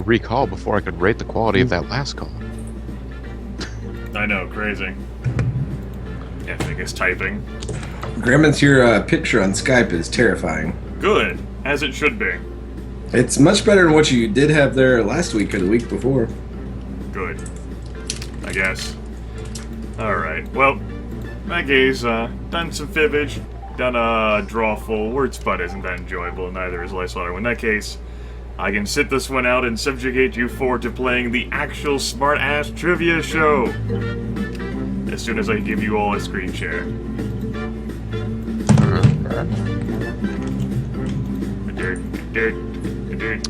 recall before I could rate the quality of that last call. I know, crazy. Effing is typing. Grimith, your picture on Skype is terrifying. Good, as it should be. It's much better than what you did have there last week or the week before. Good. I guess. Alright, well, in that case, done some fibbage, done a drawful. Word spud isn't that enjoyable, neither is Lice Water. In that case, I can sit this one out and subjugate you forward to playing the actual smart-ass trivia show. As soon as I give you all a screen share.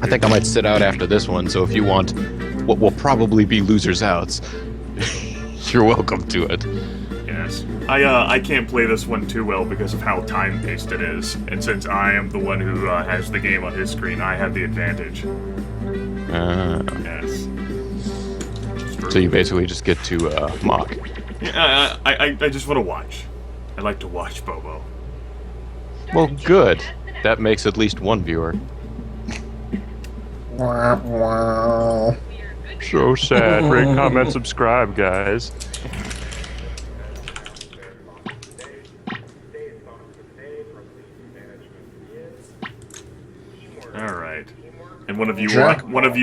I think I might sit out after this one, so if you want what will probably be losers outs, you're welcome to it. Yes. I can't play this one too well because of how time-paced it is, and since I am the one who has the game on his screen, I have the advantage. Yes. So you basically just get to mock. Yeah, I just want to watch. I like to watch Bobo. Well, good. That makes at least one viewer. So sad. Rate, comment, subscribe, guys. All right. And one of you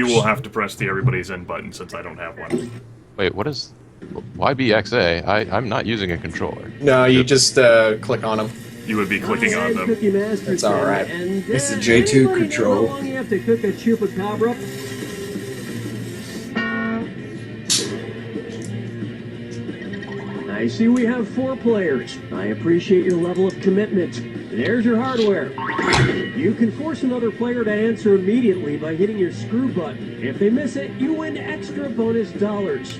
will have to press the everybody's in button since I don't have one. Wait, what is YBXA? I'm not using a controller. No, you just click on them. You would be clicking on them. That's all right. It's the J2 control. How long you have to cook a chupacabra? I see we have 4 players. I appreciate your level of commitment. There's your hardware. You can force another player to answer immediately by hitting your screw button. If they miss it, you win extra bonus dollars.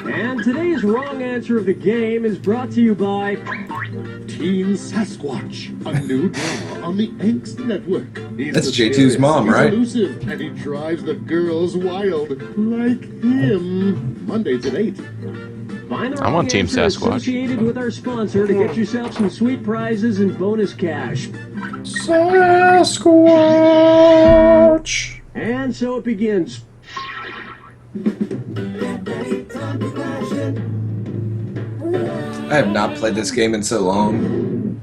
And today's wrong answer of the game is brought to you by Teen Sasquatch, a new drama on the Angst Network. He's That's mysterious, J2's mom, he's right? Elusive, and he drives the girls wild, like him. Mondays at 8. Find the I'm on wrong Team answer Sasquatch. associated with our sponsor to get yourself some sweet prizes and bonus cash. Sasquatch! And so it begins. I have not played this game in so long.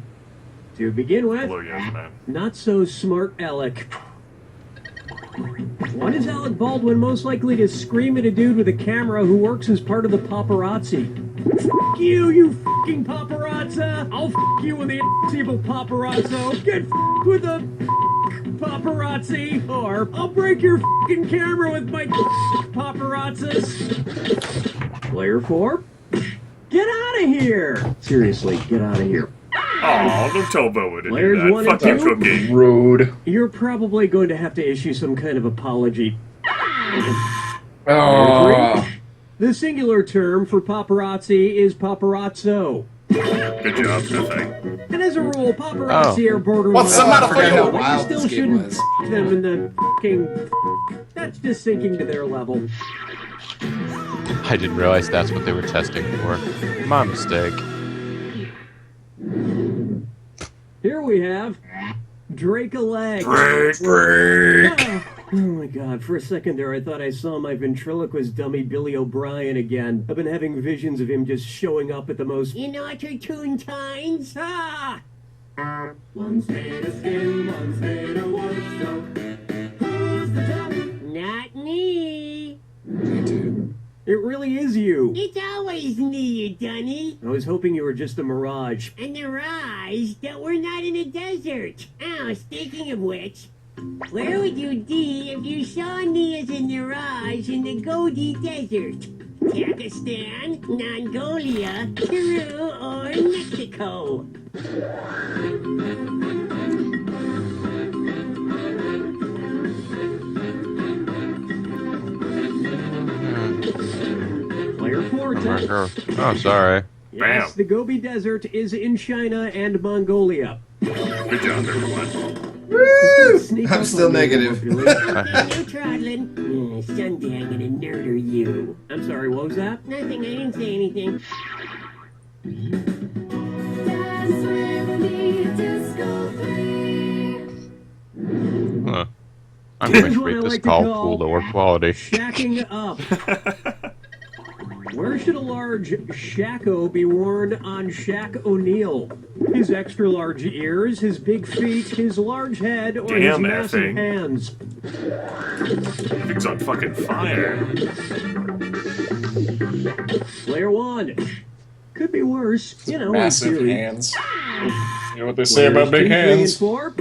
To begin with, Hello, yes, man. not so smart Alec. When is Alec Baldwin most likely to scream at a dude with a camera who works as part of the paparazzi? F*** you, you f***ing paparazza! I'll f*** you with the evil paparazzo! Get f***ed with the paparazzi! Or I'll break your f***ing camera with my paparazzas! Player 4? Get out of here! Seriously, get out of here. Oh, don't tell Bobo to Players do 1 that. and Fuck you, 2? Cookie. Rude. You're probably going to have to issue some kind of apology. Oh. The singular term for paparazzi is paparazzo. Good job, Effing. And as a rule, paparazzi are borderline. What's the matter for I forgot how you? But you wild still this game shouldn't was. them in the fucking. That's just sinking to their level. I didn't realize that's what they were testing for. My mistake. Here we have Drake a leg. Drake. Oh my god, for a second there I thought I saw my ventriloquist dummy Billy O'Brien again. I've been having visions of him just showing up at the most inopportune times. Ah! One's made of skin, one's made of wood, so who's the dummy? Not me. J2. It really is you. It's always me, you dunny. I was hoping you were just a mirage. A mirage that we're not in a desert. Oh, speaking of which, where would you be if you saw me as a mirage in the Gobi Desert? Pakistan, Mongolia, Peru, or Mexico? Player 4, Ted. Oh, sorry. Yes, Bam. the Gobi Desert is in China and Mongolia. Good job, everyone. Sneak I'm up still on me, negative. Populous. Okay, you trottling. Someday I'm gonna murder you. I'm sorry, what was that? Nothing, I didn't say anything. Huh. I'm going Here's to what I rate this like to call call lower quality. shacking up. Where should a large shacko be worn on Shaq O'Neal? His extra large ears, his big feet, his large head, or his Damn, massive Effing. hands? Effing's on fucking fire. Player 1. Could be worse, you know, in Massive theory. hands. You know what they say about Players big 2, 3, hands? and 4.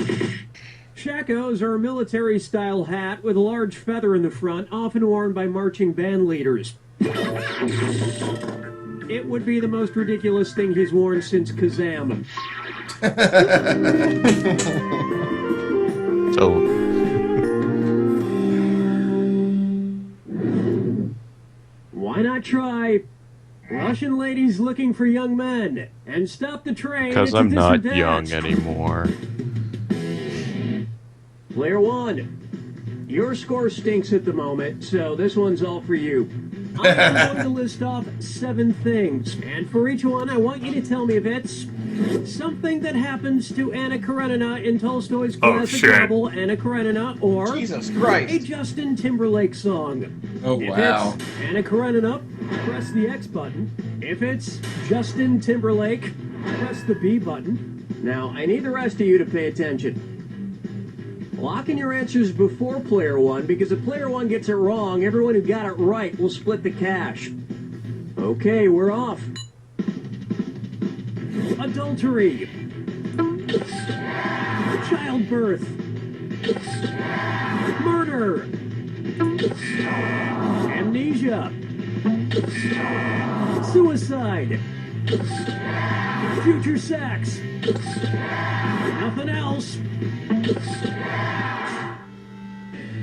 Shackos are a military-style hat with a large feather in the front, often worn by marching band leaders. It would be the most ridiculous thing he's worn since Kazam. So, Why not try Russian ladies looking for young men and stop the train? because It's a I'm not disadvantage. young anymore. Player 1. Your score stinks at the moment, so this one's all for you. I'm going to list off 7 things, and for each one, I want you to tell me if it's something that happens to Anna Karenina in Tolstoy's classic shit. novel Anna Karenina, or Jesus a Christ. Justin Timberlake song. Oh, If wow. it's Anna Karenina, press the X button. If it's Justin Timberlake, press the B button. Now, I need the rest of you to pay attention. Lock in your answers before player 1, because if player 1 gets it wrong, everyone who got it right will split the cash. Okay, we're off. Adultery. Childbirth. Murder. Amnesia. Suicide. Future sex. Nothing else.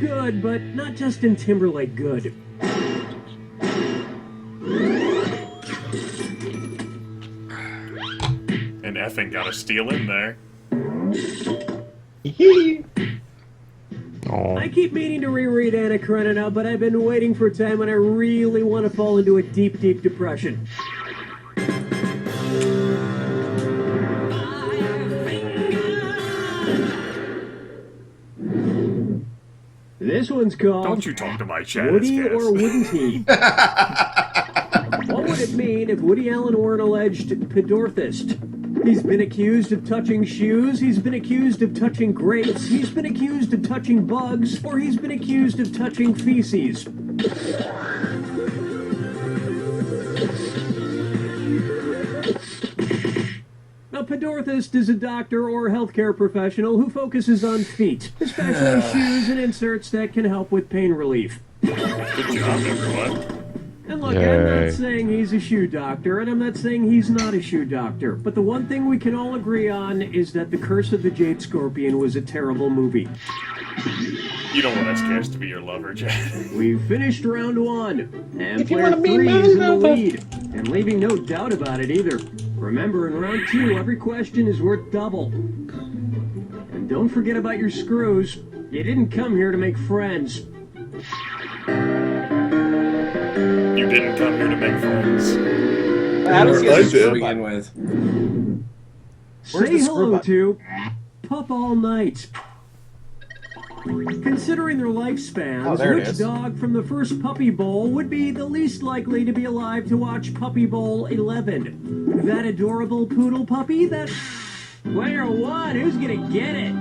Good, but not Justin Timberlake good. And Effing got a steal in there. Oh, I keep meaning to reread Anna Karenina, but I've been waiting for a time when I really want to fall into a deep, deep depression. This one's called Don't you talk to my chat. Would he it's or gas. wouldn't he? What would it mean if Woody Allen were an alleged pedorthist? He's been accused of touching shoes, he's been accused of touching grapes, he's been accused of touching bugs, or he's been accused of touching feces. A pedorthist is a doctor or healthcare professional who focuses on feet, especially shoes and inserts that can help with pain relief. Good job, everyone. And look, I'm Yay. not saying he's a shoe doctor, and I'm not saying he's not a shoe doctor, but the one thing we can all agree on is that The Curse of the Jade Scorpion was a terrible movie. You don't want SKS to be your lover, Chad. We finished round 1, and If you player wanna be 3 my is in the lover. lead, and leaving no doubt about it either. Remember, in round 2, every question is worth double. And don't forget about your screws. You didn't come here to make friends. You didn't come here to make friends. How does he Or have a to screw begin button? with. Where's Say the screw hello button? to Pup All Night. Considering their lifespans, Oh, there it which is. dog from the first Puppy Bowl would be the least likely to be alive to watch Puppy Bowl 11? That adorable poodle puppy? That... Player 1, who's gonna get it?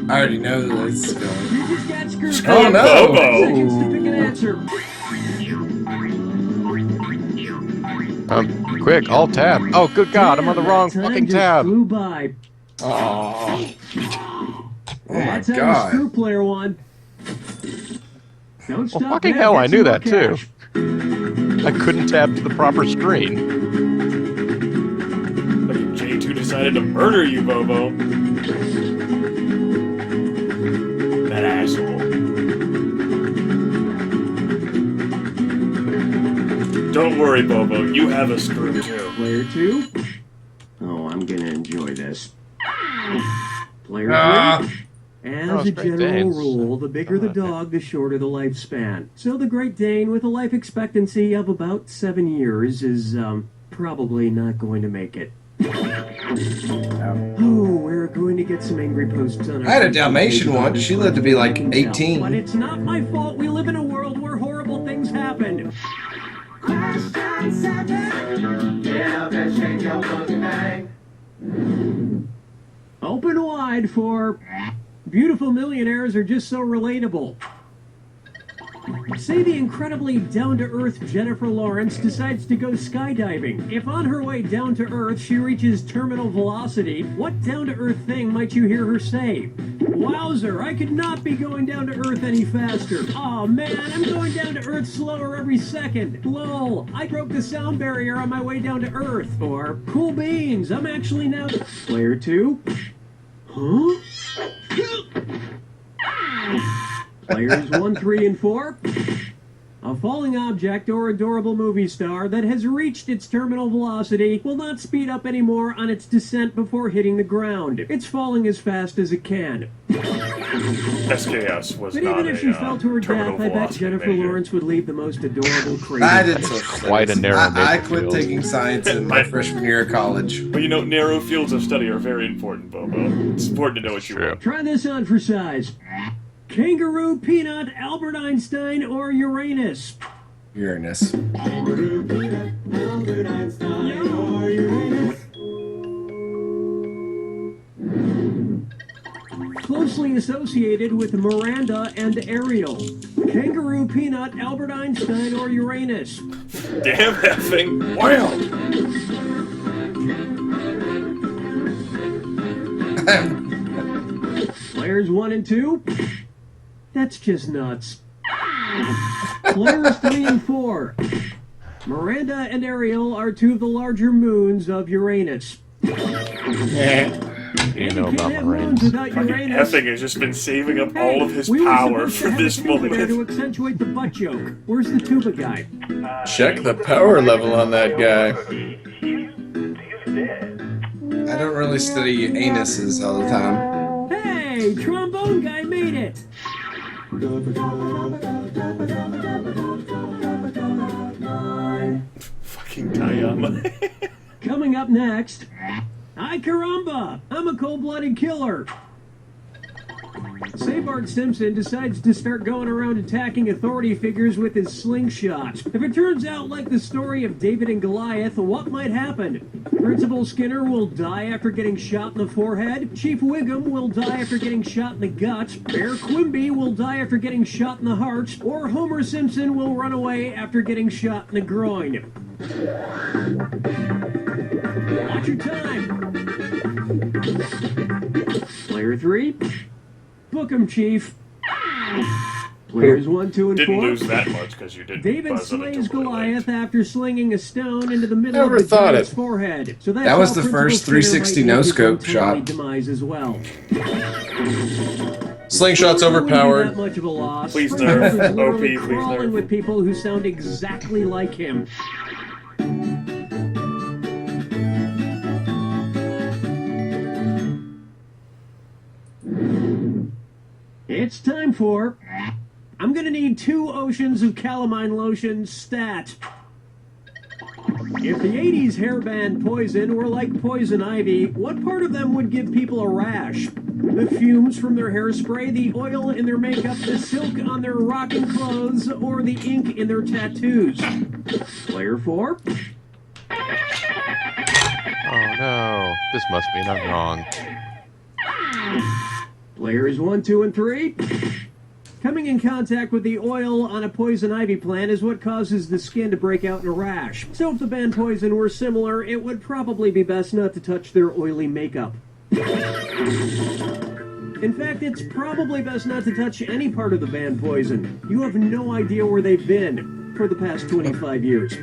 I already know that it's going. You just got screwed. Oh, no. Bobo. Seconds to pick an answer. Quick, alt tab. Oh, good God, I'm on the Damn, wrong that time fucking just tab. Flew by. Oh my That's how you god. screw Player 1. Don't stop fucking there, hell, get I some knew more that, too. cash. I couldn't tab to the proper screen. Like if J2 decided to murder you, Bobo. That asshole. Don't worry, Bobo. You have a screw, too. Player 2. Oh, I'm gonna enjoy this. Player 3. Ah. As Oh, a it's Great general Danes. rule, the bigger the dog, the shorter the lifespan. So the Great Dane, with a life expectancy of about 7 years, is probably not going to make it. Oh, we're going to get some angry posts on our I had a Facebook Dalmatian page once. She lived to be like 18. But it's not my fault we live in a world where horrible things happen. Open wide for beautiful millionaires are just so relatable. Say the incredibly down-to-earth Jennifer Lawrence decides to go skydiving. If on her way down to Earth she reaches terminal velocity, what down-to-earth thing might you hear her say? Wowzer, I could not be going down to Earth any faster. Aw man, I'm going down to Earth slower every second. Lol, I broke the sound barrier on my way down to Earth. Or, cool beans, I'm actually now... Player 2? Huh? Players 1, 3, and 4. A falling object or adorable movie star that has reached its terminal velocity will not speed up anymore on its descent before hitting the ground. It's falling as fast as it can. SKS was But not even if she fell to her terminal death, I bet velocity Jennifer major. Lawrence would leave the most adorable crazy. I did social Quite a studies. narrow I mission quit field. taking science in my freshman year of college. But you know, narrow fields of study are very important, Bobo. It's important to know what you True. want. Try this on for size. Kangaroo, peanut, Albert Einstein, or Uranus? Uranus. Closely associated with Miranda and Ariel. Kangaroo, peanut, Albert Einstein, or Uranus? Damn effing wow! Players 1 and 2? That's just nuts. Players 3 and 4. Miranda and Ariel are two of the larger moons of Uranus. You know Can't about have Marines. moons without Uranus. Effing has just been saving up Hey, all of his we were power supposed to for have a this tuba there to moment. accentuate the butt joke. Where's the tuba guy? Check the power level on that guy. I don't really study anuses all the time. Hey, trombone guy made it. Fucking Tayama. Coming up next, ay caramba, I'm a cold-blooded killer. Say Bart Simpson decides to start going around attacking authority figures with his slingshot. If it turns out like the story of David and Goliath, what might happen? Principal Skinner will die after getting shot in the forehead. Chief Wiggum will die after getting shot in the gut. Bear Quimby will die after getting shot in the heart. Or Homer Simpson will run away after getting shot in the groin. Watch your time. Player 3. Book 'em, Chief. Players 1, 2, and 4. Didn't lose that much because you didn't. David buzz it slays until Goliath after slinging a stone into the middle Never of the thought giant's it. forehead. So that's That was how the Principal first Skinner 360 might meet his no-scope untimely shot. demise as well. Slingshot's Not really that overpowered. much of a loss. Please Principal nerf. is literally OP, please crawling nerf. with people who sound exactly like him. It's time for... I'm gonna need 2 oceans of calamine lotion stat. If the 80s hairband Poison were like poison ivy, what part of them would give people a rash? The fumes from their hairspray, the oil in their makeup, the silk on their rocking clothes, or the ink in their tattoos? Player 4? Oh no, this must mean I'm wrong. Players 1, 2, and 3? Coming in contact with the oil on a poison ivy plant is what causes the skin to break out in a rash. So if the band Poison were similar, it would probably be best not to touch their oily makeup. In fact, it's probably best not to touch any part of the band Poison. You have no idea where they've been for the past 25 years.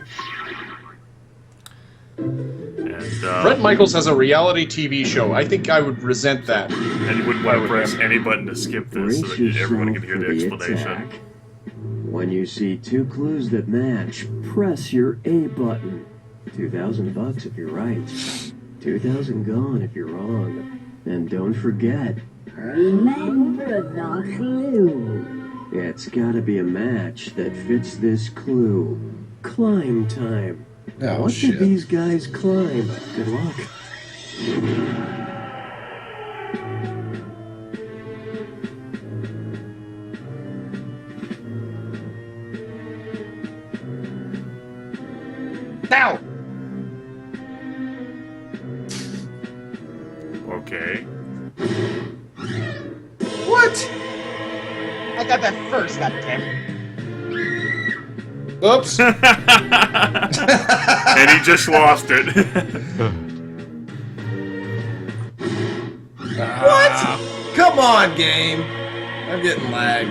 And, Bret Michaels has a reality TV show. I think I would resent that. and you wouldn't want to press any button to skip this so that everyone can hear the explanation. When you see 2 clues that match, press your A button. $2,000 if you're right. 2,000 gone if you're wrong. And don't forget, Remember the clue. it's gotta be a match that fits this clue. Climb time. Oh, What shit. did these guys climb? Good luck. Now! Okay. What? I got that first, goddammit. Oops. And he just lost it. What? Come on, game. I'm getting lag.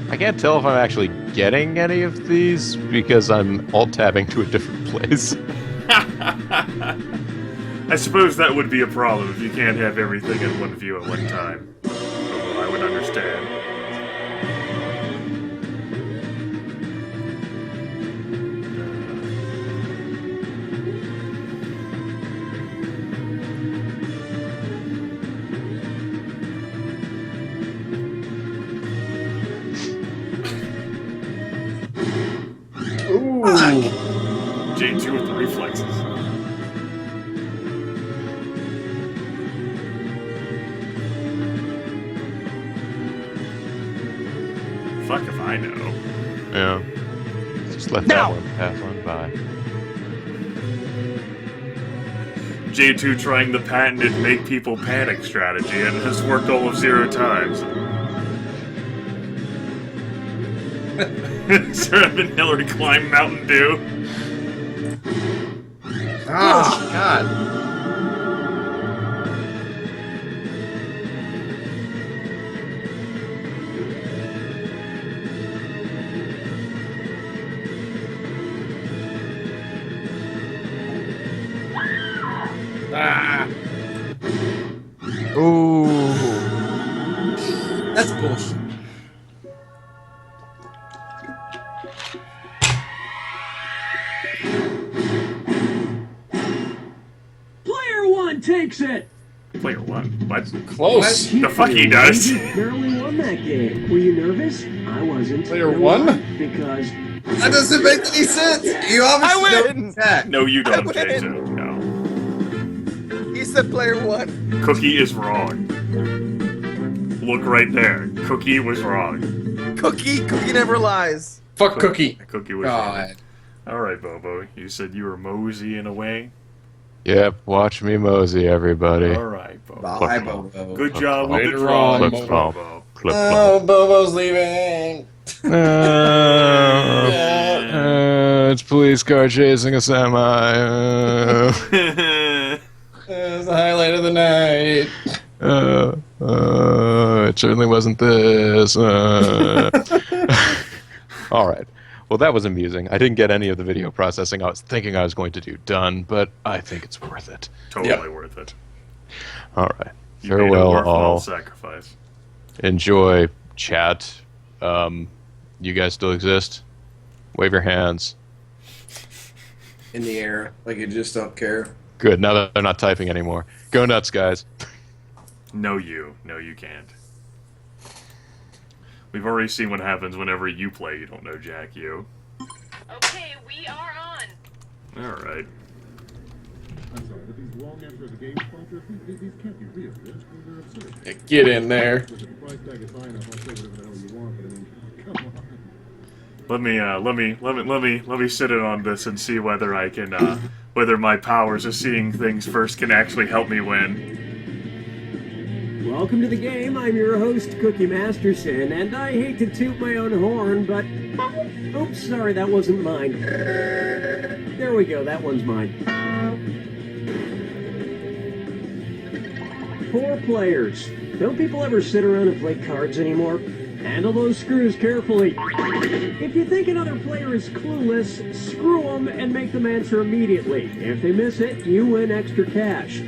I can't tell if I'm actually getting any of these because I'm alt-tabbing to a different place. I suppose that would be a problem if you can't have everything in one view at one time. Although I would understand. Ooh. J2 with the reflexes. Fuck if I know. Yeah. Just let Now! that one pass on by. J2 trying the patented make people panic strategy, and it has worked all of 0 times. Sarah and Hillary climb Mountain Dew. Oh, God. Ah. Ooh. That's bullshit. Player one takes it. Player 1. What? Close. The fuck he does? You barely won that game. Were you nervous? I wasn't. Player You know one? why? Because That doesn't make any sense. You obviously I don't win! attack. No, you don't, win. J2. No. He said player one. Cookie is wrong. Look right there. Cookie was wrong. Cookie never lies. Fuck Cookie. Cookie was wrong. God. Alright, Bobo. You said you were moseying away? Yep, watch me mosey, everybody. Alright, Bobo. Bye, Bobo. Good job with the Later draw, on, Clip Bobo. bump. Clip Oh, bump. Bobo's leaving. It's police car chasing a semi. It's the highlight of the night. It certainly wasn't this. All right. Well, that was amusing. I didn't get any of the video processing I was thinking I was going to do done, but I think it's worth it. Totally worth it. All right. You made a Farewell, worthwhile all. sacrifice. Enjoy chat. You guys still exist? Wave your hands. In the air. Like you just don't care. Good. Now that they're not typing anymore. Go nuts, guys. No, you. No, you can't. We've already seen what happens whenever you play You Don't Know Jack You. Okay, we are on. Alright. I'm sorry, but these long answers the game sponsors, these can't be real. They're absurd. Get in there. If the price tag is high enough, I'll say whatever the hell you want, but I mean, come on. Let me sit in on this and see whether I can, whether my powers of seeing things first can actually help me win. welcome to the game. I'm your host, Cookie Masterson, and I hate to toot my own horn, but oops, sorry, that wasn't mine. There we go, that one's mine. 4 players. Don't people ever sit around and play cards anymore? Handle those screws carefully. If you think another player is clueless, screw them and make them answer immediately. If they miss it, you win extra cash.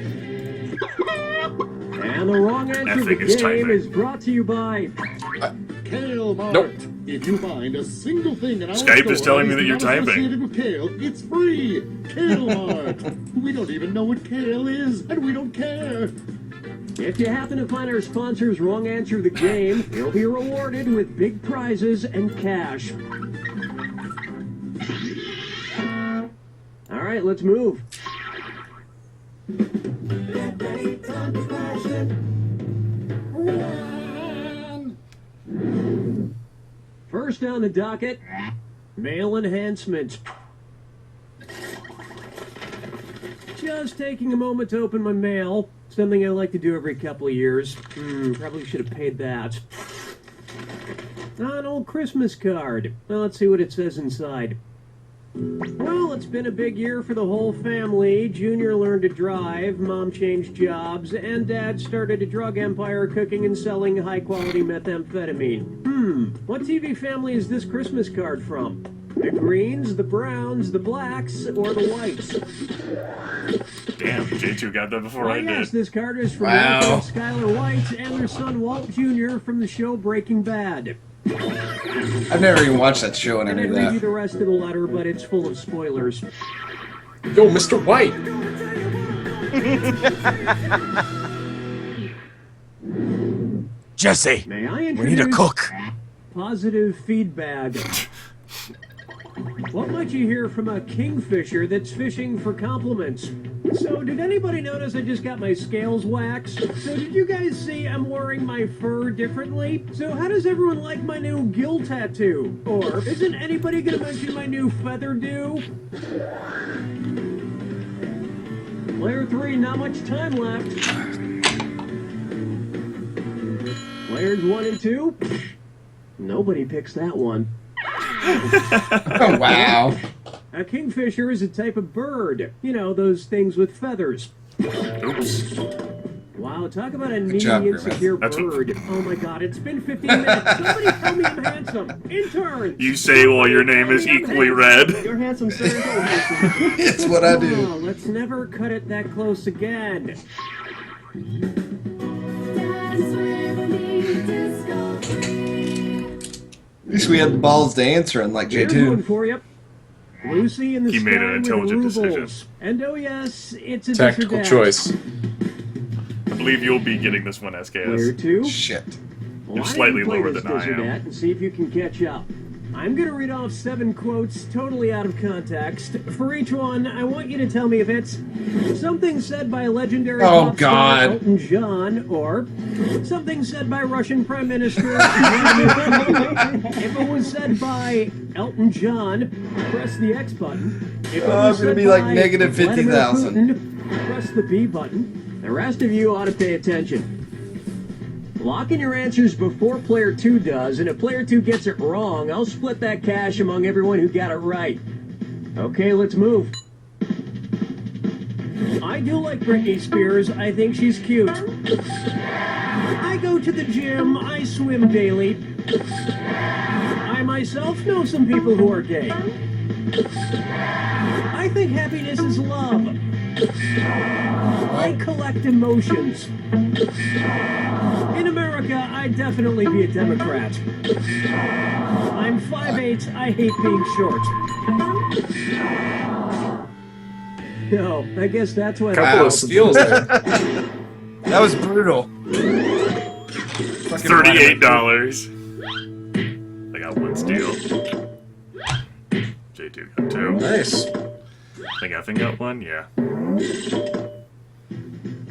And the wrong answer to the Effing is game typing. is brought to you by... Kale Mart. Nope. If you find a single thing in our Skype is store telling me that you're not typing. associated with kale, it's free. Kale Mart. We don't even know what kale is, and we don't care. If you happen to find our sponsor's wrong answer to the game, you'll be rewarded with big prizes and cash. right, let's move. First on the docket, mail enhancement. Just taking a moment to open my mail. Something I like to do every couple of years. Probably should have paid that. An old Christmas card. Well, let's see what it says inside. Well, it's been a big year for the whole family. Junior learned to drive, Mom changed jobs, and Dad started a drug empire cooking and selling high-quality methamphetamine. What TV family is this Christmas card from? The Greens, the Browns, the Blacks, or the Whites? Damn, J2 got that before I did. Yes, this card is from Wow. Walter and Skylar White and their son Walt Jr. from the show Breaking Bad. I've never even watched that show and I any didn't of read you that. the rest of the letter, but it's full of spoilers. Yo, Mr. White. Jesse, May I we introduce need a cook. positive feedback? What might you hear from a kingfisher that's fishing for compliments? So, did anybody notice I just got my scales waxed? So, did you guys see I'm wearing my fur differently? So, how does everyone like my new gill tattoo? Or, isn't anybody gonna mention my new feather do? Player 3, not much time left. Players 1 and 2? Nobody picks that one. Oh, wow. A kingfisher is a type of bird. You know, those things with feathers. Oops. Wow, talk about a needy, job, Grimith. insecure That's what- bird. Oh my god, it's been 15 minutes. Somebody tell me I'm handsome. Intern! You say while your name is equally red. You're handsome, sir. It's what I do. Oh, let's never cut it that close again. At least we had the balls to answer, unlike Here's one J2. for you. Lucy in the He sky made an with intelligent rubles. decision. And oh yes, it's a Tactical disadvantage. choice. I believe you'll be getting this one, Player SKS. 2. Shit. Why don't slightly you play lower this than I am. Dizzard and see if you can catch up. I'm going to read off 7 quotes totally out of context. For each one, I want you to tell me if it's something said by legendary Oh, pop star God. Elton John, or something said by Russian Prime Minister Vladimir Putin. If it was said by Elton John, press the X button. If it Oh, was I'm gonna said be like by negative Vladimir 50,000. Putin, press the B button. The rest of you ought to pay attention. Lock in your answers before player 2 does, and if player 2 gets it wrong, I'll split that cash among everyone who got it right. Okay, let's move. I do like Britney Spears. I think she's cute. I go to the gym. I swim daily. I myself know some people who are gay. I think happiness is love. I collect emotions. In America, I'd definitely be a Democrat. I'm 5'8". I hate being short. No, I guess that's what. Couple Wow. of steals there. That was brutal. $38. I got 1 steal. J2 got 2. Nice. I think Effing got 1, yeah.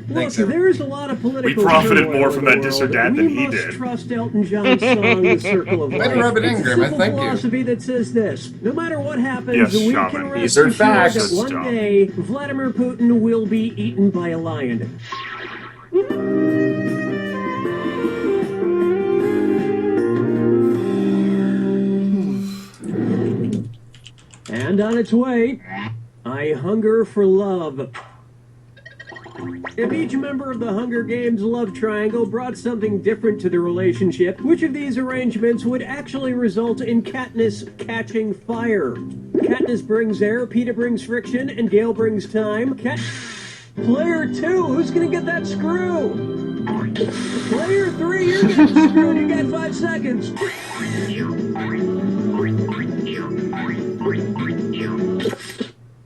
Look, Thanks, everyone. there's a lot of political. We profited turmoil more in from the that world. Dizzard than he We did. must trust Elton John's song, "The Circle of Way Life." to rub it in, It's a Grimith. simple Thank you. philosophy that says this: no matter what happens, Yes, we Shaman. can rest These are assured facts. that one Stop. day Vladimir Putin will be eaten by a lion. And on its way, I hunger for love. If each member of the Hunger Games love triangle brought something different to the relationship, which of these arrangements would actually result in Katniss catching fire? Katniss brings air, Peeta brings friction, and Gale brings time. Player 2, who's gonna get that screw? Player 3, you're getting screwed. You got 5 seconds.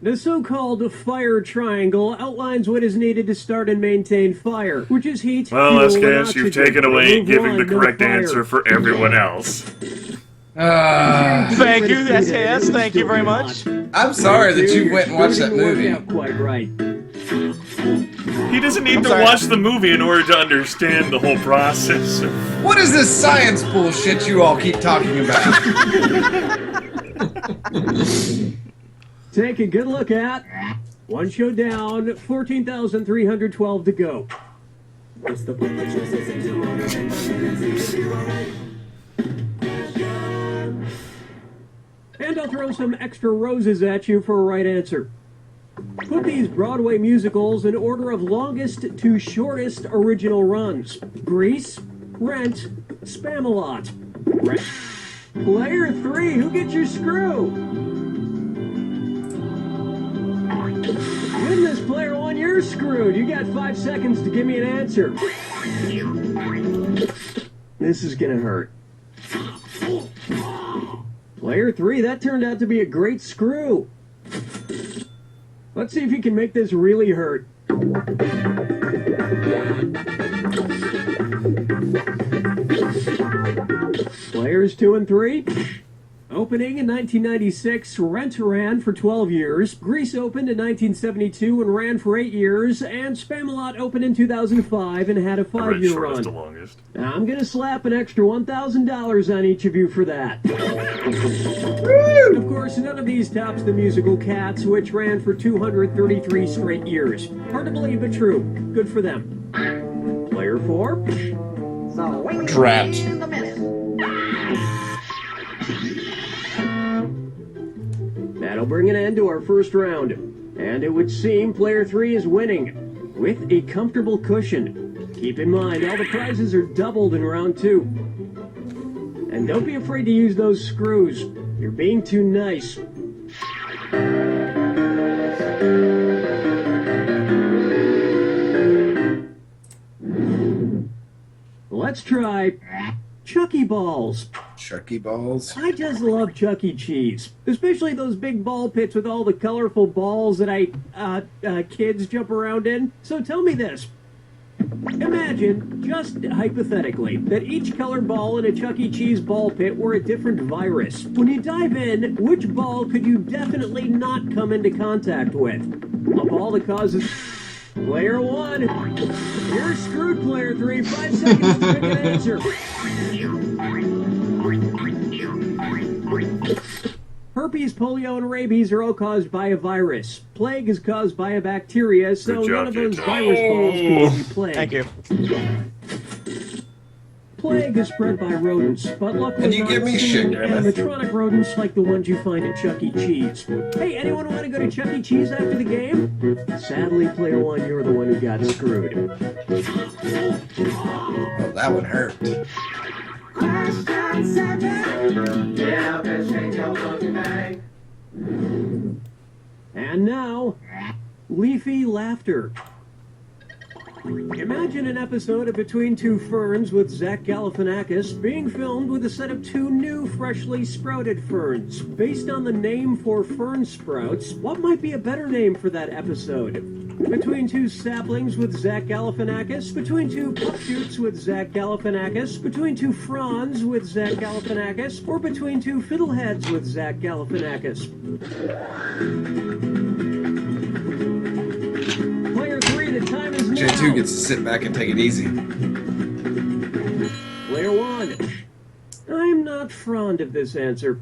The so-called fire triangle outlines what is needed to start and maintain fire, which is heat, Well, fuel, and SKS, you've oxygen. taken away Move giving on, the no correct fire. answer for everyone else. Thank you. Yes, thank you very much. I'm sorry that you went and watched that movie. Out quite right. He doesn't need to watch the movie in order to understand the whole process. What is this science bullshit you all keep talking about? Take a good look at one show down, 14,312 to go. What's the And I'll throw some extra roses at you for a right answer. Put these Broadway musicals in order of longest to shortest original runs. Grease, Rent, Spamalot. Rent. Player 3, who gets your screw? Goodness, player 1, you're screwed. You got 5 seconds to give me an answer. This is gonna hurt. Player 3, that turned out to be a great screw. Let's see if you can make this really hurt. Players 2 and 3. Opening in 1996, Rent ran for 12 years. Grease opened in 1972 and ran for 8 years. And Spamalot opened in 2005 and had a 5-year run. The longest. Now, I'm going to slap an extra $1,000 on each of you for that. Of course, none of these tops the musical Cats, which ran for 233 straight years. Hard to believe, but true. Good for them. Player 4. Trapped. That'll bring an end to our first round. And it would seem player 3 is winning with a comfortable cushion. Keep in mind, all the prizes are doubled in round 2. And don't be afraid to use those screws. You're being too nice. Let's try Chucky balls. Chucky balls? I just love Chuck E. Cheese, especially those big ball pits with all the colorful balls that kids jump around in. So tell me this. Imagine, just hypothetically, that each colored ball in a Chuck E. Cheese ball pit were a different virus. When you dive in, which ball could you definitely not come into contact with? A ball that causes... Player 1, you're screwed, player 3. 5 seconds to pick an answer. Herpes, polio, and rabies are all caused by a virus. Plague is caused by a bacteria, so none of those virus balls can give you plague. Thank you. Plague is spread by rodents, but luckily And you not give me shit, animatronic rodents like the ones you find at Chuck E. Cheese. Hey, anyone want to go to Chuck E. Cheese after the game? Sadly, player 1, you're the one who got screwed. Oh, that one hurt. And now, leafy laughter. Imagine an episode of Between Two Ferns with Zach Galifianakis being filmed with a set of 2 new freshly sprouted ferns. Based on the name for fern sprouts, what might be a better name for that episode? Between 2 saplings with Zach Galifianakis, Between 2 pup shoots with Zach Galifianakis, Between 2 fronds with Zach Galifianakis, or Between 2 fiddleheads with Zach Galifianakis. Player 3, the time is now. J2 gets to sit back and take it easy. Player 1, I'm not fond of this answer.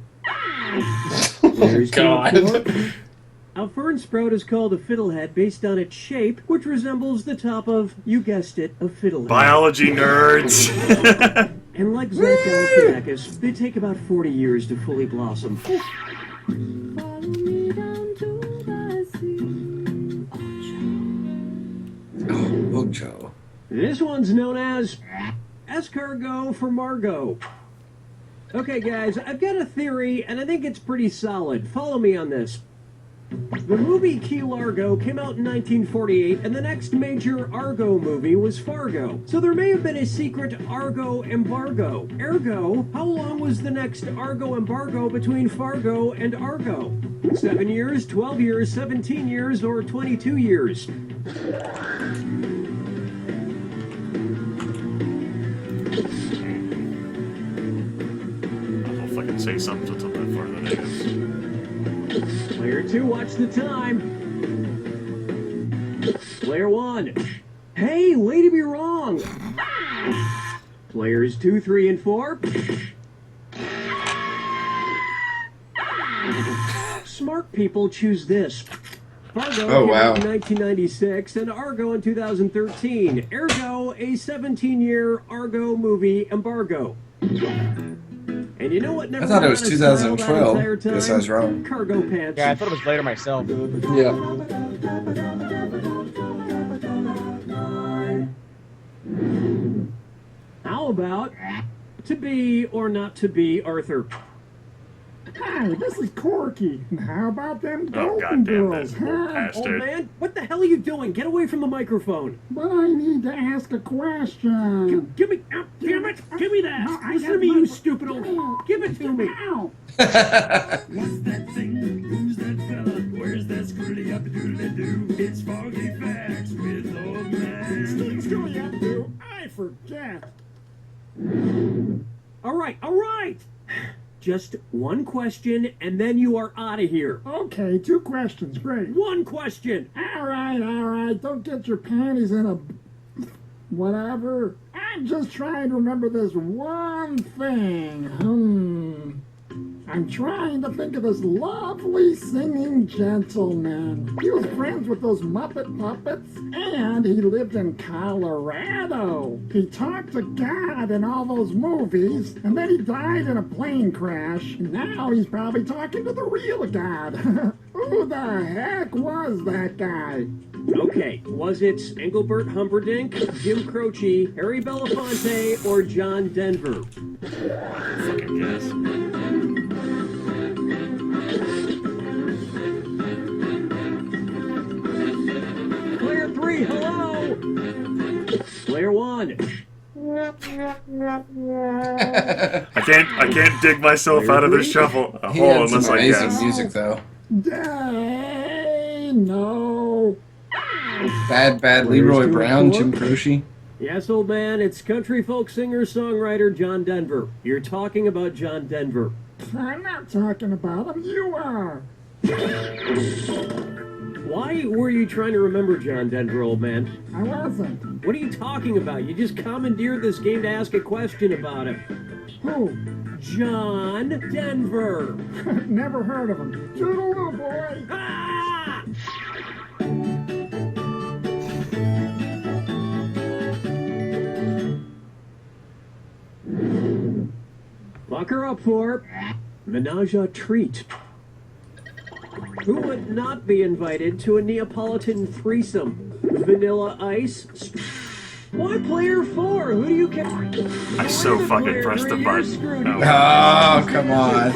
Players 2 and 4. A fern sprout is called a fiddlehead based on its shape, which resembles the top of, you guessed it, a fiddlehead. Biology nerds. And like Zach Galifianakis, they take about 40 years to fully blossom. Oh, Ocho. This one's known as escargot for Margot. Okay, guys, I've got a theory, and I think it's pretty solid. Follow me on this. The movie Key Largo came out in 1948, and the next major Argo movie was Fargo. So there may have been a secret Argo embargo. Ergo, how long was the next Argo embargo between Fargo and Argo? 7 years, 12 years, 17 years, or 22 years? and say something a bit further negatives. Player 2, watch the time. Player 1. Hey, way to be wrong. Players 2, 3, and 4. Smart people choose this. Fargo Oh, wow. in 1996 and Argo in 2013. Ergo, a 17-year Argo movie embargo. And you know what never I thought it was went out of style that 2012. entire time? Guess I was wrong. Cargo pants. Yeah, I thought it was later myself. Yeah. How about to be or not to be Arthur? Hi, this is Corky. And how about them Oh, Golden goddamn, Girls, this little huh? Old bastard. man, what the hell are you doing? Get away from the microphone. But I need to ask a question. Give me, damn it, give me that. No, I Listen got to me, my- you stupid old. Give it to me. Ow. What's that thing? Who's that fella? Where's that screwly up doodly doo? It's Foggy Facts with old man. Steve's going up to, I forget. All right. Just one question, and then you are out of here. Okay, 2 questions, great. One question. All right, don't get your panties in a... whatever. I'm just trying to remember this one thing. I'm trying to think of this lovely singing gentleman. He was friends with those Muppet puppets, and he lived in Colorado. He talked to God in all those movies, and then he died in a plane crash, and now he's probably talking to the real God. Who the heck was that guy? Okay, was it Engelbert Humperdinck, Jim Croce, Harry Belafonte, or John Denver? Fucking guess. Player 3, hello! Player 1. I can't dig myself out of this shuffle He hole had some unless I amazing guess. music, though. No. Bad Leroy Brown, Jim Croce. Yes, old man, it's country folk singer-songwriter John Denver. You're talking about John Denver. I'm not talking about him. You are. Why were you trying to remember John Denver, old man? I wasn't. What are you talking about? You just commandeered this game to ask a question about him. Who? John Denver. Never heard of him. Toodaloo, boy. Ah! Lock her up for Menage a Treat. Who would not be invited to a Neapolitan threesome? Vanilla Ice? Why player 4? Who do you care? I so fucking pressed the button. Oh. Oh, come on.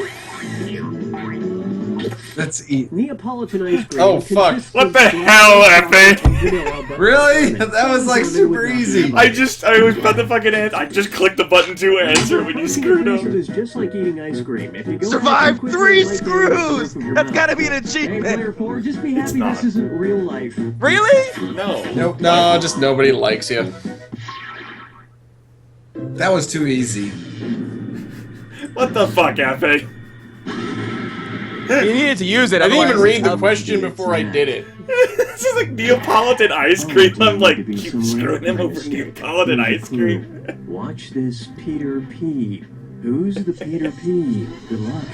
Let's eat. Neapolitan ice cream. Oh, fuck. What the hell, Effing? Really? That was like super easy. I was about to fucking answer. I just clicked the button to answer when you screwed up. It's just like eating ice cream. If you go Survive quickly, 3 it might be able to screws! slip from your That's mouth. gotta be an Hey, achievement! player 4, just be happy not. this isn't real life. Really? No. Nope. No, just nobody likes you. That was too easy. What the fuck, Effing? You needed to use it. I didn't even otherwise- read the question before I did it. This is like Neapolitan ice cream. I'm like, keep screwing him over Neapolitan ice cream. Watch this Peter P. Who's the Peter P? Good luck.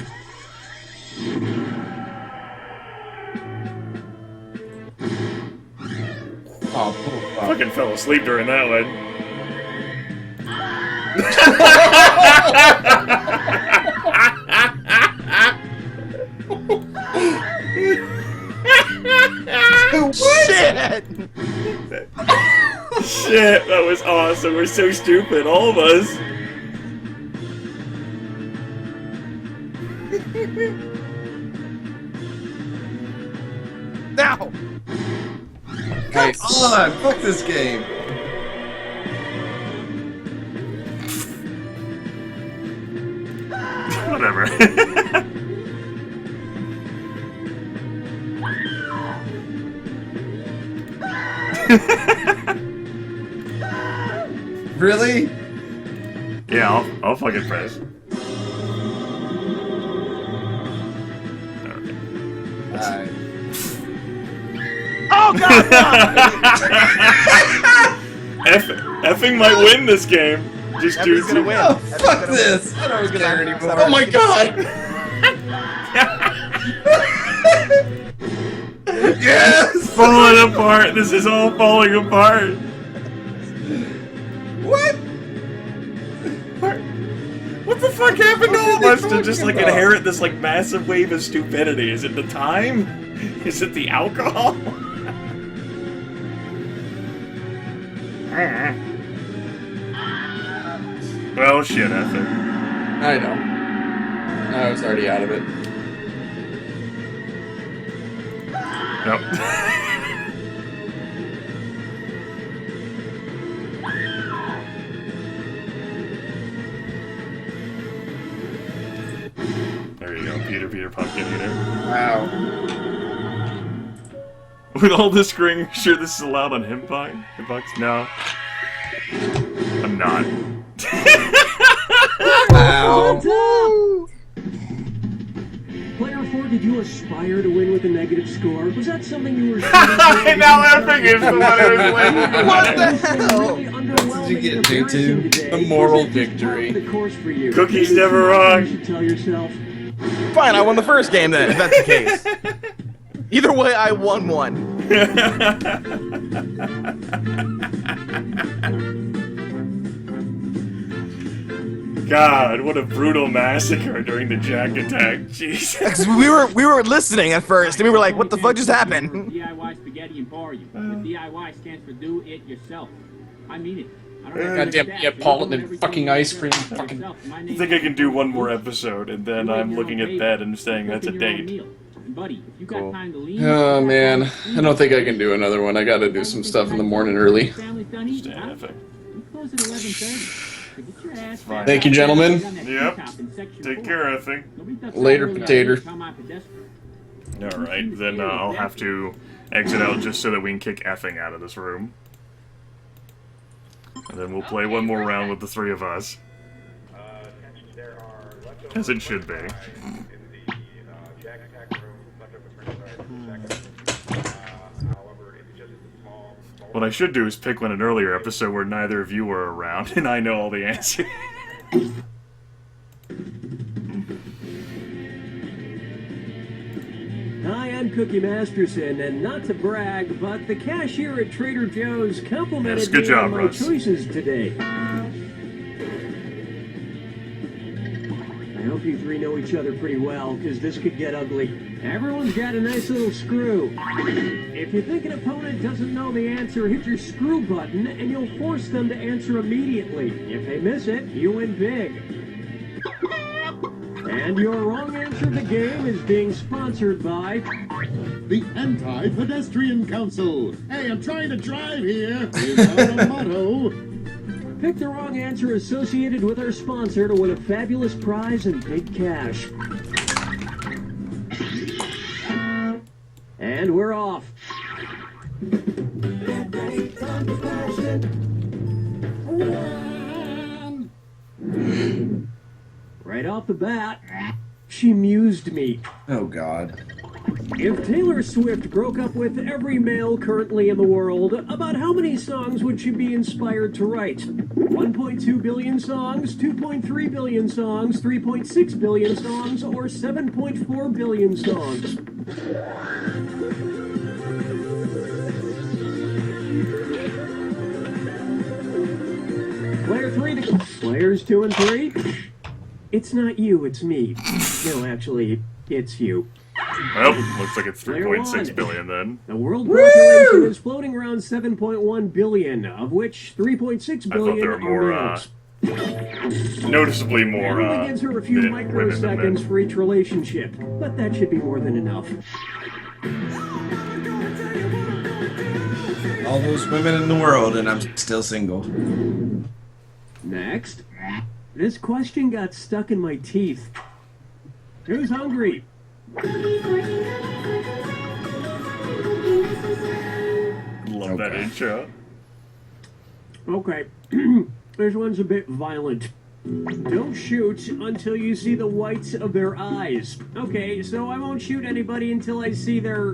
Oh, fuck. Fucking fell asleep during that one. Shit! Shit, that was awesome. We're so stupid, all of us. Now! Come on, fuck this game. Whatever. Really? Yeah, I'll fucking press. Effing might win this game. Just due Effing's gonna to win. Oh, Effing's fuck gonna this! win. I don't care anymore. Oh my god! Yes! It's falling apart. This is all falling apart. What? What the fuck happened to all of us to talking just like about? inherit this like massive wave of stupidity? Is it the time? Is it the alcohol? Well, shit, Effing. I know. I was already out of it. Nope. There you go, Peter Pumpkin Eater. Wow. With all this screen, you sure this is allowed on hitbox? No. I'm not. Wow. Player 4, did you aspire to win with a negative score? Was that something you were Now Effing is the one who's winning. What the hell? Did you get J2? The moral victory. Cookie's never wrong. You should tell yourself. Fine, I won the first game then, if that's the case. Either way, I won one. God, what a brutal massacre during the Jack attack. Jeez. 'Cause we were listening at first, and we were like, "What the fuck just happened?" DIY spaghetti and bar you. The DIY stands for do it yourself. I mean it. I don't Goddamn Neapolitan and fucking ice cream. Fucking. I think I can do one more episode, and then I'm looking at bed and saying that's a date. Buddy, if you got time to leave, Oh man, I don't think I can do another one. I gotta do some stuff in the morning early. family's done eating, huh? Effing. We close at 11:30. So get your ass back Thank you, out there. gentlemen. We got that Yep. teacup in section Take 4. care, Effing. Nobody does that Later, early potato. hours on my pedestrian. Alright, then I'll have to exit out just so that we can kick Effing out of this room. And then we'll play one more round with the three of us. As it should be. What I should do is pick an earlier episode where neither of you were around and I know all the answers. Hi, I'm Cookie Masterson, and not to brag, but the cashier at Trader Joe's complimented Yes, good me job, on my Russ. choices today. I hope you three know each other pretty well, because this could get ugly. Everyone's got a nice little screw. If you think an opponent doesn't know the answer, hit your screw button, and you'll force them to answer immediately. If they miss it, you win big. And your wrong answer to the game is being sponsored by The Anti-Pedestrian Council. Hey, I'm trying to drive here. Is our motto. Pick the wrong answer associated with our sponsor to win a fabulous prize and big cash. And we're off. Right off the bat, she mused me. Oh God. If Taylor Swift broke up with every male currently in the world, about how many songs would she be inspired to write? 1.2 billion songs, 2.3 billion songs, 3.6 billion songs, or 7.4 billion songs? Player 3 to players 2 and 3. It's not you, it's me. No, actually, it's you. Well, looks like it's 3.6 billion then. The world population is floating around 7.1 billion, of which 3.6 I thought billion there were more, are males. noticeably more, It only gives her a few women than microseconds men. for each relationship, but that should be more than enough. All those women in the world, and I'm still single. Next. This question got stuck in my teeth. Who's hungry? Love that intro. Okay. This one's a bit violent. Don't shoot until you see the whites of their eyes. Okay, so I won't shoot anybody until I see their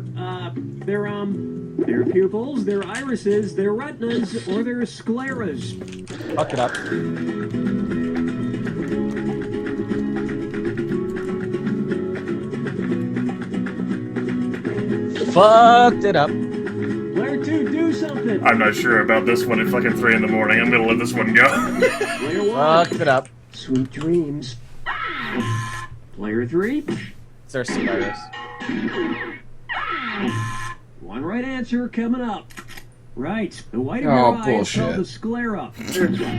Their pupils, their irises, their retinas, or their scleras. Fuck it up. Fucked it up. Player 2, do something. I'm not sure about this one at fucking 3 in the morning. I'm gonna let this one go. Player 1. Fucked it up. Sweet dreams. Player 3. It's our Solaris. One right answer coming up. Right. The white of Oh, your eye is bullshit. called the sclera.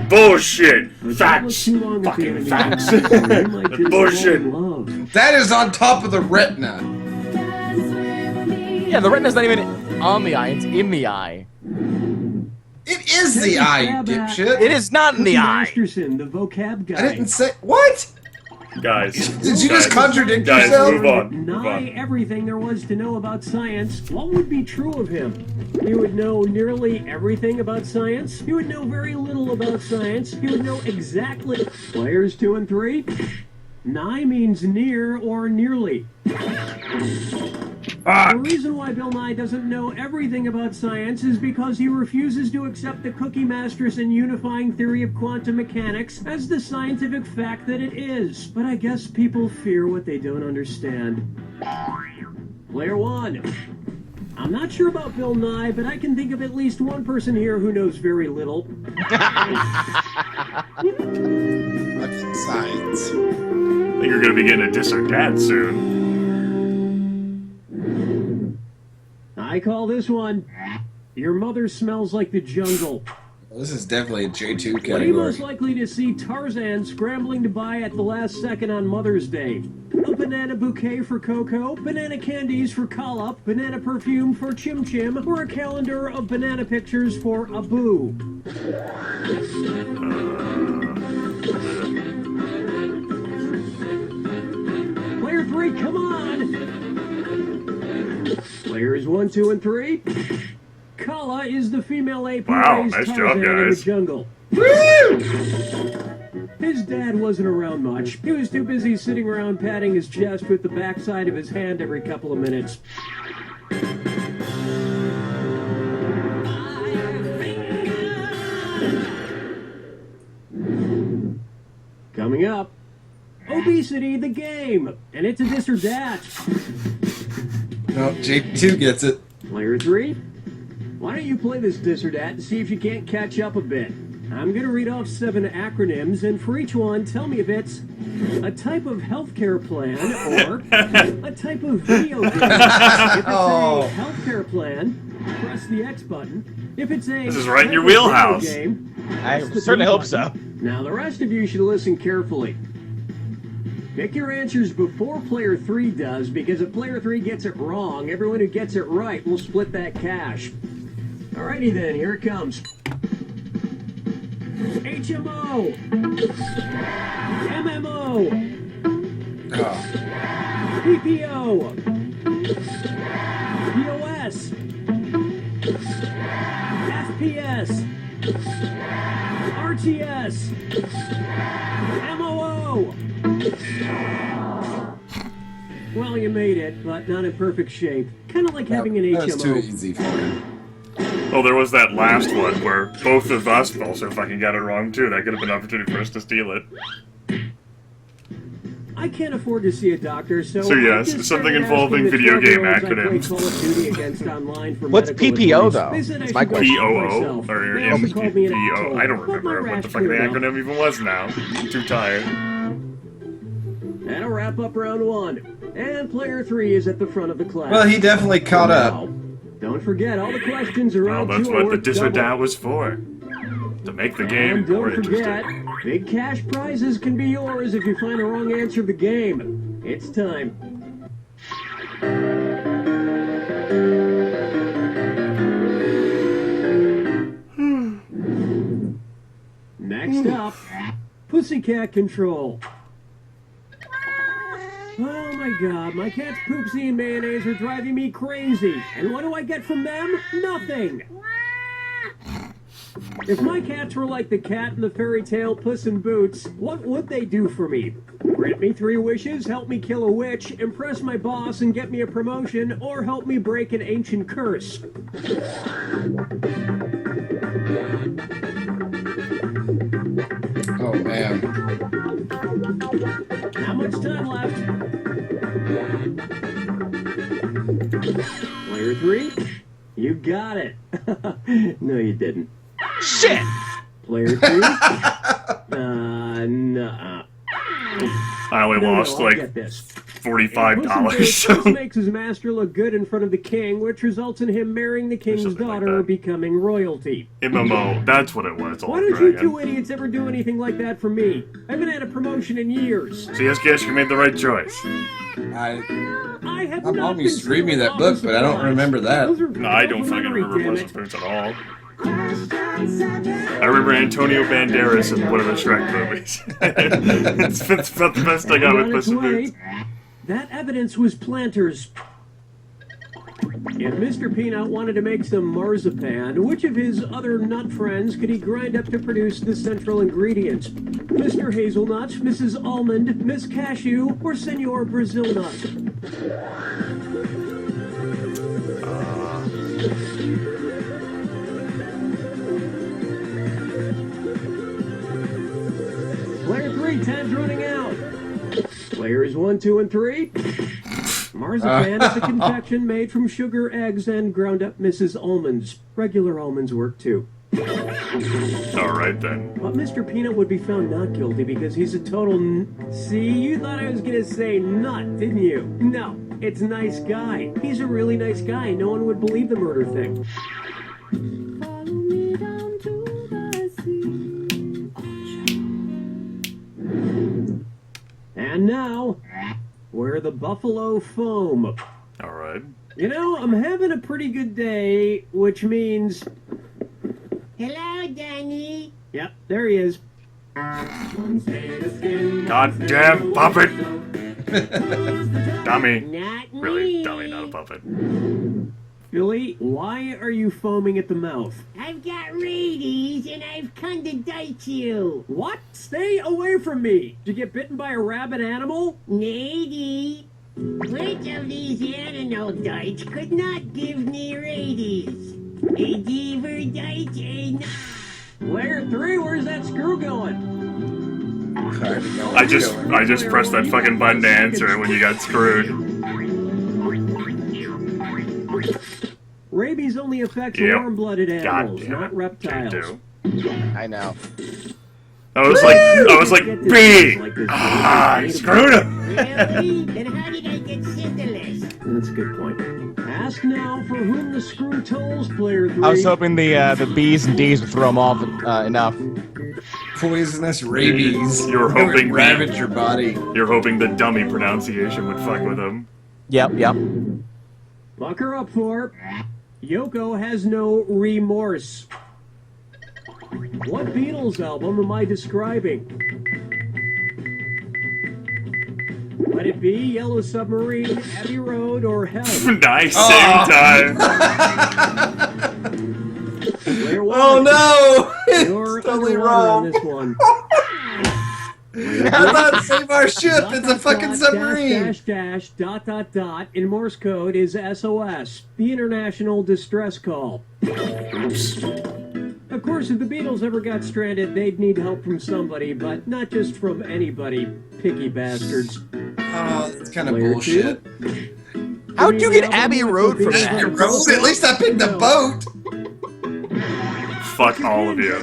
Bullshit. But that was Facts. too long at the Fucking end of facts. the day. You might just Bullshit. fall in love. That is on top of the retina. Yeah, the retina's not even on the eye, it's in the eye. It is the eye, you dipshit. It is not in the eye. Masterson, the vocab guy. I didn't say what? Guys. Did you just contradict guys, yourself? Move on. Move Nigh on. everything there was to know about science. What would be true of him? He would know nearly everything about science. He would know very little about science. He would know exactly. Players 2 and 3. Nigh means near or nearly. The reason why Bill Nye doesn't know everything about science is because he refuses to accept the Cookie Masterson unifying theory of quantum mechanics as the scientific fact that it is. But I guess people fear what they don't understand. Player 1. I'm not sure about Bill Nye, but I can think of at least one person here who knows very little. Fucking science. I think you're gonna be getting a diss or dat soon. I call this one, Your Mother Smells Like the Jungle. Well, this is definitely a J2 What are you most category. likely to see Tarzan scrambling to buy at the last second on Mother's Day? A banana bouquet for Coco, banana candies for Kala, banana perfume for Chim Chim, or a calendar of banana pictures for Abu? Player 3, come on! Players 1, 2, and 3. Kala is the female ape who Wow, raised nice job, Tarzan in the guys. jungle. His dad wasn't around much. He was too busy sitting around patting his chest with the backside of his hand every couple of minutes. Coming up, Obesity the game, and it's a this or that. No, J2 gets it. Player 3, why don't you play this or that and see if you can't catch up a bit? I'm going to read off 7 acronyms, and for each one, tell me if it's a type of healthcare plan or a type of video game. If it's a healthcare plan, press the X button. If it's a This is right in your type of video wheelhouse. game, I press the certainly B hope button. so. Now, the rest of you should listen carefully. Pick your answers before Player 3 does, because if Player 3 gets it wrong, everyone who gets it right will split that cash. Alrighty then, here it comes. HMO, MMO, PPO, POS, FPS, RTS, MOO. Well, you made it, but not in perfect shape. Kind of like having an That was too HMO. easy for him. Oh, there was that last one where both of us also fucking got it wrong too. That could have been an opportunity for us to steal it. I can't afford to see a doctor, so yes, I just something started involving asking the video game 12-year-olds I play acronyms. Call of Duty against online for What's medical PPO, advice. though? They said I That's my should go question. check POO? myself. Or They also called me an MPO? asshole. I don't But my remember what rash the fuck the cleared up. acronym even was now. I'm too tired. That'll wrap up round 1. And player 3 is at the front of the class. Well, he definitely caught up. Now, don't forget, all the questions are Well, round that's 2 what are the worth dis or double. dat was for. To make the game And more don't forget, interesting. big cash prizes can be yours if you find the wrong answer of the game. It's time. Next up, Pussycat Control. Oh my god, my cat's poopsie and mayonnaise are driving me crazy. And what do I get from them? Nothing. If my cats were like the cat in the fairy tale Puss in Boots, what would they do for me? Grant me 3 wishes, help me kill a witch, impress my boss and get me a promotion, or help me break an ancient curse. Oh man. How much time left? Player 3? You got it. No, you didn't. Shit! Player 2? Nuh-uh. I only lost I'll like get this. $45. So. This makes his master look good in front of the king, which results in him marrying the king's daughter, becoming royalty. MMO, that's what it was. Why don't you two idiots ever do anything like that for me? I haven't had a promotion in years. So yes, you made the right choice. I have My not mom been used to read me that book, but I don't remember that. No, I don't fucking remember Puss in Boots at all. I remember Antonio Banderas in one of the Shrek movies. It's about the best I got with Puss in Boots. That evidence was Planters. If Mr. Peanut wanted to make some marzipan, which of his other nut friends could he grind up to produce the central ingredient? Mr. Hazelnut, Mrs. Almond, Miss Cashew, or Senor Brazil Nut? Player 3, time's running out. Players 1, 2, and 3. Marzipan is a confection made from sugar, eggs, and ground up Mrs. Almonds. Regular almonds work too. Alright then. But Mr. Peanut would be found not guilty because he's a total See, you thought I was gonna say nut, didn't you? No, it's nice guy. He's a really nice guy. No one would believe the murder thing. And now, we're the Buffalo Foam. Alright. You know, I'm having a pretty good day, which means... Hello, Danny. Yep, there he is. Goddamn puppet! Dummy. Not me. Really dummy, not a puppet. Billy, why are you foaming at the mouth? I've got rabies and I've come to bite you. What? Stay away from me! Did you get bitten by a rabid animal? Maybe. Which of these animal dites could not give me rabies? A deaver dite, a... Player 3, where's that screw going? I just pressed that fucking button to answer it when you got screwed. Rabies only affects warm-blooded animals, not reptiles. I know. I was like, B! Ah, I screwed him! Really? Then how did I get syphilis? That's a good point. Ask now for whom the screw tolls, player 3. I was hoping the B's and D's would throw them off enough. Poisonous rabies. You're hoping ravage your body. You're hoping the dummy pronunciation would fuck with him. Yep. Lock her up for. Yoko has no remorse. What Beatles album am I describing? Let it be Yellow Submarine, Abbey Road, or Hell? Nice, same time. Oh no! You're It's totally underwater on wrong. this one. How about save our ship? It's a fucking submarine. Dash, dot, in Morse code is SOS, the International Distress Call. Of course, if the Beatles ever got stranded, they'd need help from somebody, but not just from anybody. Picky bastards. Oh, that's kind of Player bullshit. How'd you get Abbey Road from that? Abbey Road? At least I picked the boat. Fuck all of you.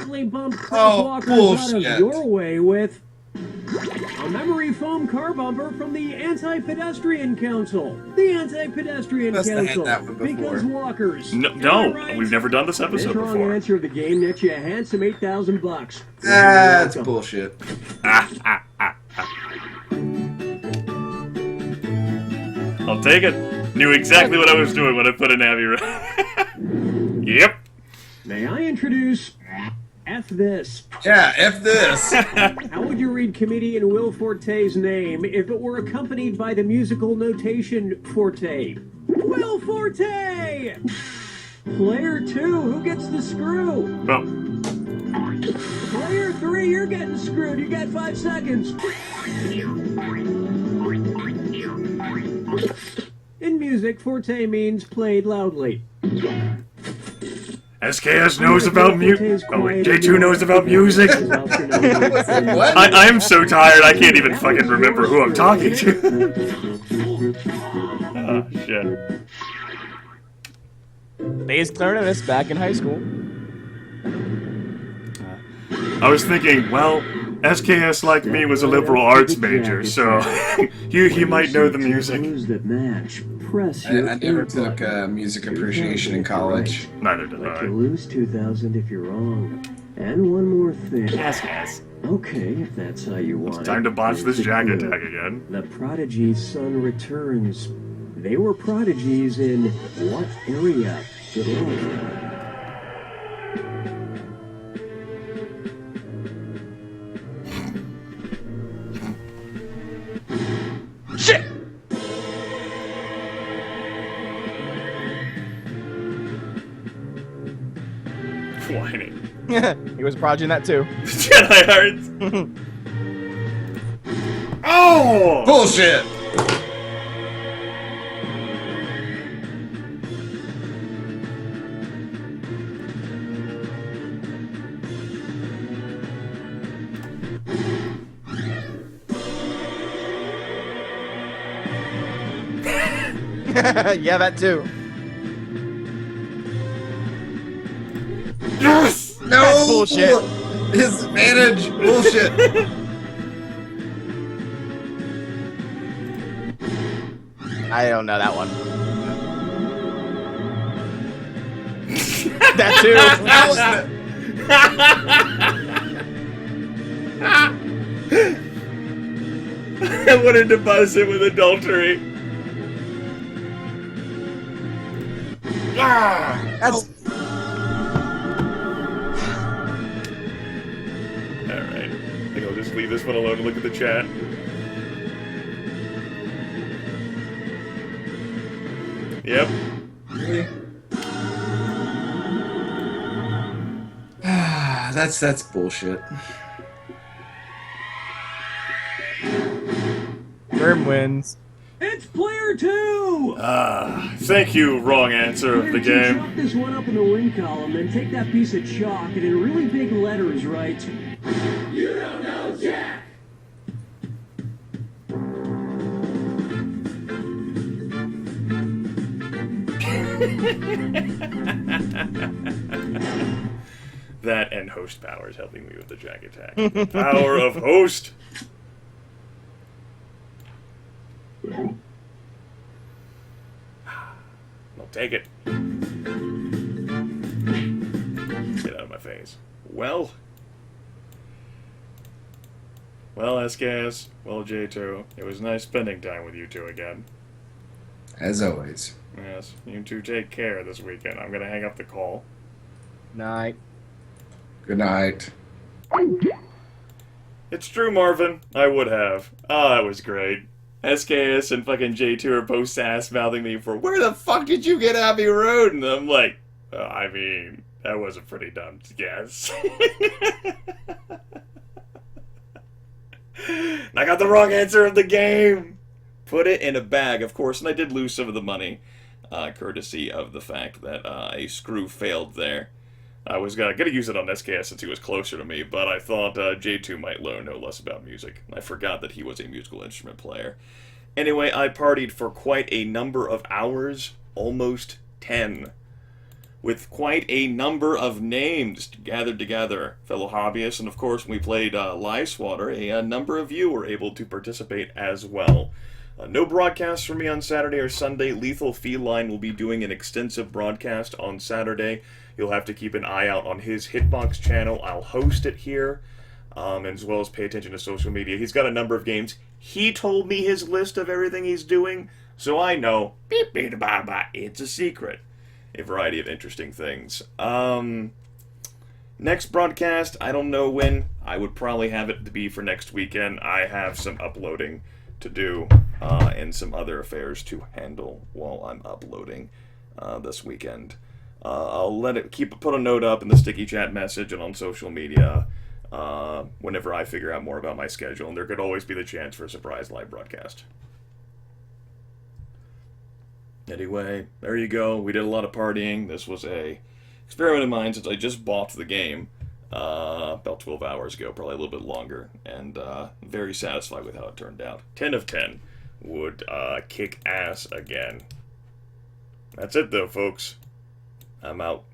Oh, bullshit. Out of your way with a memory foam car bumper from the Anti-Pedestrian Council. The Anti-Pedestrian Must have had Council. that one before. Because walkers. No, we've never done this This episode wrong before. answer of the game nets you a handsome $8,000. That's bullshit. I'll take it. Knew exactly what I was doing when I put in Abbey Road. Yep. May I introduce F this? Yeah, F this. How would you read comedian Will Forte's name if it were accompanied by the musical notation Forte? Will Forte! Player 2, who gets the screw? Well, Player 3, you're getting screwed. You got 5 seconds. In music, forte means played loudly. SKS knows about music. Oh wait, J2 knows about music. I'm so tired I can't even fucking remember who I'm talking to. Oh shit. Bass clarinetist back in high school. I was thinking, well, SKS like me was a liberal arts major, so he might know the music. I never took music appreciation in college. Neither did I. You lose 2,000 if you're wrong. And one more thing. Yes. Okay, if that's how you want it. It's time to botch this jack attack again. The prodigy's son returns. They were prodigies in what area? Good luck. Shit! Whining. He was prodigy in that too. Jedi Hearts. Oh! Bullshit! Yeah, that too. Yes! No! That's bullshit. His advantage! Bullshit! I don't know that one. That too. I wanted to buzz it with adultery. That's Alright. I think I'll just leave this one alone and look at the chat. Yep. That's bullshit. Grim wins. It's player 2! Thank you, wrong answer of the game. Chalk this one up in the win column, then take that piece of chalk and in really big letters write, "You don't know Jack!" That and host power is helping me with the jack attack. The power of host! I'll take it. Get out of my face. Well, SKS, well, J2, it was nice spending time with you two again. As always. Yes, you two take care this weekend. I'm gonna hang up the call. Night. Good night. It's true, Marvin. I would have. Oh, that was great. SKS and fucking J2 are both sass-mouthing me for, where the fuck did you get Abbey Road? And I'm like, I mean, that was a pretty dumb guess. I got the wrong answer of the game. Put it in a bag, of course, and I did lose some of the money, courtesy of the fact that a screw failed there. I was gonna use it on SKS since he was closer to me, but I thought J2 might learn no less about music. I forgot that he was a musical instrument player. Anyway, I partied for quite a number of hours, almost 10, with quite a number of names gathered together, fellow hobbyists, and of course when we played Live Swatter, a number of you were able to participate as well. No broadcasts for me on Saturday or Sunday. Lethal Feline will be doing an extensive broadcast on Saturday. You'll have to keep an eye out on his Hitbox channel. I'll host it here, as well as pay attention to social media. He's got a number of games. He told me his list of everything he's doing, so I know, beep, beep, bye, bye, it's a secret. A variety of interesting things. Next broadcast, I don't know when. I would probably have it to be for next weekend. I have some uploading to do, and some other affairs to handle while I'm uploading this weekend. I'll put a note up in the sticky chat message and on social media whenever I figure out more about my schedule, and there could always be the chance for a surprise live broadcast. Anyway, there you go. We did a lot of partying. This was a experiment of mine since I just bought the game about 12 hours ago, probably a little bit longer, and very satisfied with how it turned out. 10 of 10 would kick ass again. That's it though, folks. I'm out.